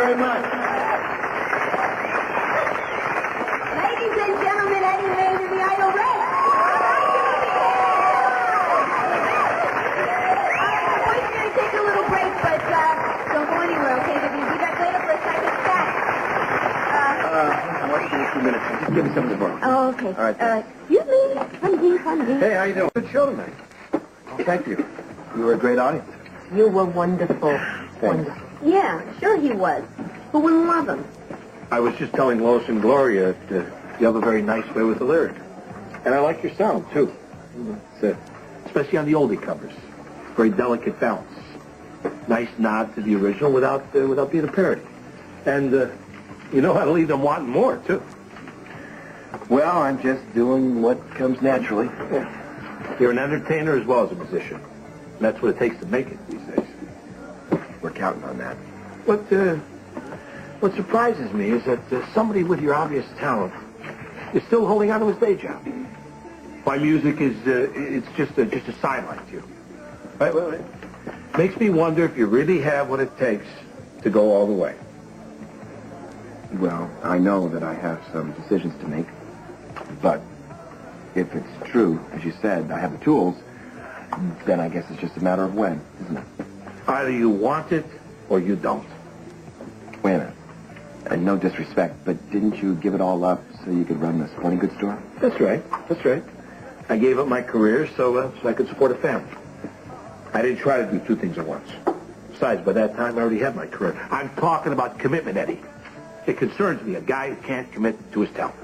very much. Ladies and gentlemen, Eddie Mays and the Idle Red. We're going to take a little break, but don't go anywhere, okay? We'll be back later for a second chat. I want you to give me 2 minutes. Just give me something to borrow. Oh, okay. All right. Excuse me. Honey. Hey, how you doing? Good show tonight. Oh, thank you. You were a great audience. You were wonderful. Thanks. Wonderful. Yeah, sure he was. Who wouldn't love him? I was just telling Lois and Gloria that you have a very nice way with the lyric. And I like your sound, too. It's, especially on the oldie covers. Very delicate balance. Nice nod to the original without being a parody. And you know how to leave them wanting more, too. Well, I'm just doing what comes naturally. Yeah. You're an entertainer as well as a musician. And that's what it takes to make it these days. We're counting on that. What surprises me is that somebody with your obvious talent is still holding on to his day job. My music is, it's just a sideline to you. Right? Well, it makes me wonder if you really have what it takes to go all the way. Well, I know that I have some decisions to make, but if it's true, as you said, I have the tools, then I guess it's just a matter of when, isn't it? Either you want it or you don't. Wait a minute. And no disrespect, but didn't you give it all up so you could run the sporting goods store? That's right. That's right. I gave up my career so I could support a family. I didn't try to do two things at once. Besides, by that time, I already had my career. I'm talking about commitment, Eddie. It concerns me, a guy who can't commit to his talent.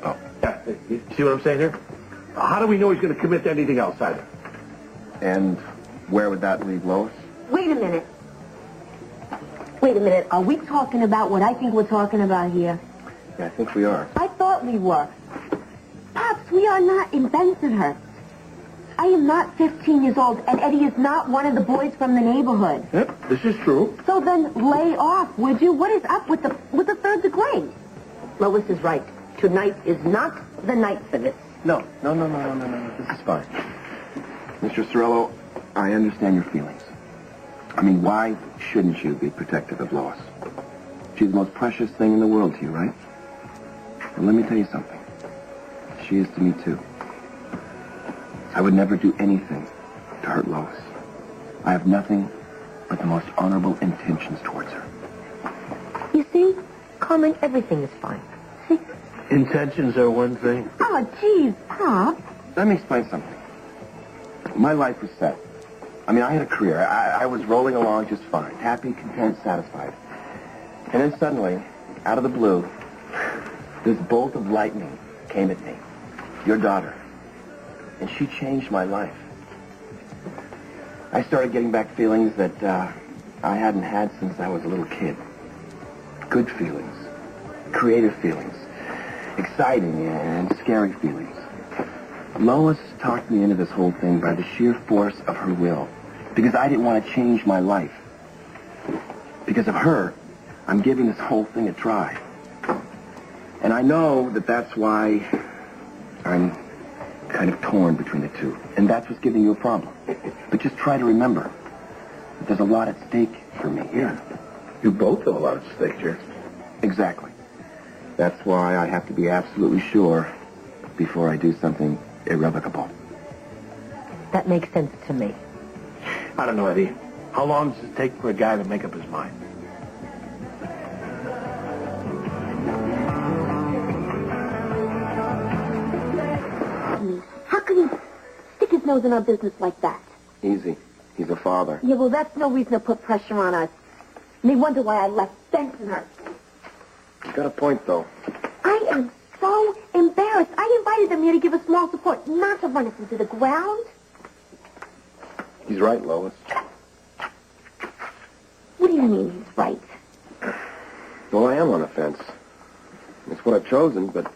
Oh. Yeah, you see what I'm saying here? How do we know he's going to commit to anything else either? And where would that leave Lois? Wait a minute. Are we talking about what I think we're talking about here? Yeah, I think we are. I thought we were. Pops, we are not in Bensonhurst. I am not 15 years old, and Eddie is not one of the boys from the neighborhood. Yep, this is true. So then lay off, would you? What is up with the third degree? Lois is right. Tonight is not the night for this. No. This is fine. Mr. Cerullo, I understand your feelings. I mean, why shouldn't you be protective of Lois? She's the most precious thing in the world to you, right? Well, let me tell you something. She is to me, too. I would never do anything to hurt Lois. I have nothing but the most honorable intentions towards her. You see, Carmen, everything is fine. See? Intentions are one thing. Oh, geez, Pop. Let me explain something. My life was set. I mean, I had a career. I was rolling along just fine. Happy, content, satisfied. And then suddenly, out of the blue, this bolt of lightning came at me. Your daughter. And she changed my life. I started getting back feelings that I hadn't had since I was a little kid. Good feelings. Creative feelings. Exciting and scary feelings. Lois talked me into this whole thing by the sheer force of her will. Because I didn't want to change my life. Because of her, I'm giving this whole thing a try. And I know that that's why I'm kind of torn between the two. And that's what's giving you a problem. But just try to remember that there's a lot at stake for me. Yeah. You both have a lot at stake here. Exactly. That's why I have to be absolutely sure before I do something irrevocable. That makes sense to me. I don't know, Eddie. How long does it take for a guy to make up his mind? How can he stick his nose in our business like that? Easy. He's a father. Yeah, well, that's no reason to put pressure on us. And they wonder why I left Bensonhurst. You got a point, though. I am so embarrassed. I invited them here to give us small support, not to run us into the ground. He's right, Lois. What do you mean he's right? Well, I am on the fence. It's what I've chosen, but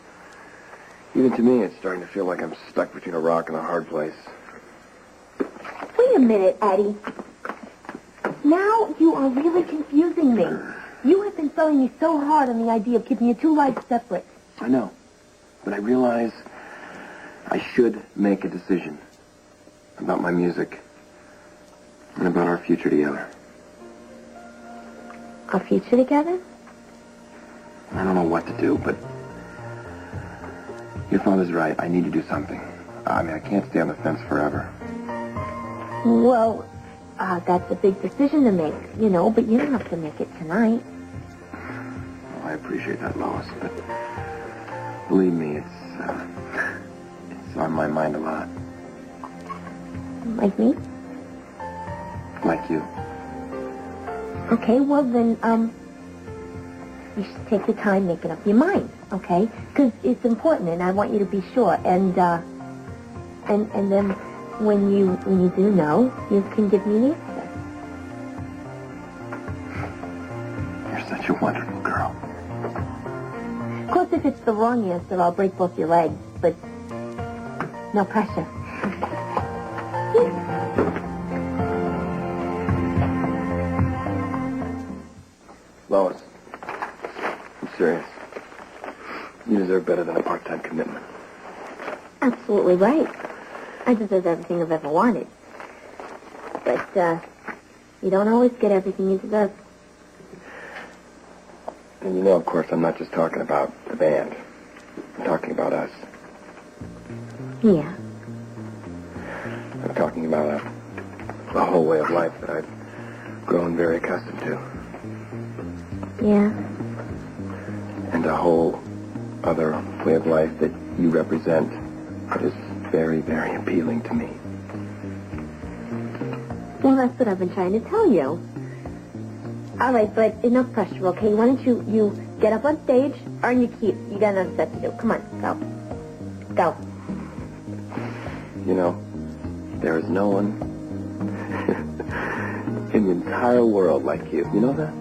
even to me, it's starting to feel like I'm stuck between a rock and a hard place. Wait a minute, Eddie. Now you are really confusing me. You have been selling me so hard on the idea of keeping your two lives separate. I know, but I realize I should make a decision about my music and about our future together. Our future together? I don't know what to do, but your father's right. I need to do something. I mean, I can't stay on the fence forever. Well, that's a big decision to make, you know, but you don't have to make it tonight. Well, I appreciate that, Lois, but believe me, it's on my mind a lot. Like me? Like you. Okay, well then, you should take your time making up your mind, okay? Because it's important, and I want you to be sure. And then when you do know, you can give me an answer. You're such a wonderful girl. Of course, if it's the wrong answer, I'll break both your legs, but no pressure. Lois, I'm serious. You deserve better than a part-time commitment. Absolutely right. I deserve everything I've ever wanted. But, you don't always get everything you deserve. And you know, of course, I'm not just talking about the band. I'm talking about us. Yeah. I'm talking about a whole way of life that I've grown very accustomed to. Yeah. And a whole other way of life that you represent that is very, very appealing to me. Well, that's what I've been trying to tell you. All right, but enough pressure, okay? Why don't you get up on stage, earn your keep. You got another set to do. Come on, go. Go. You know, there is no one in the entire world like you. You know that?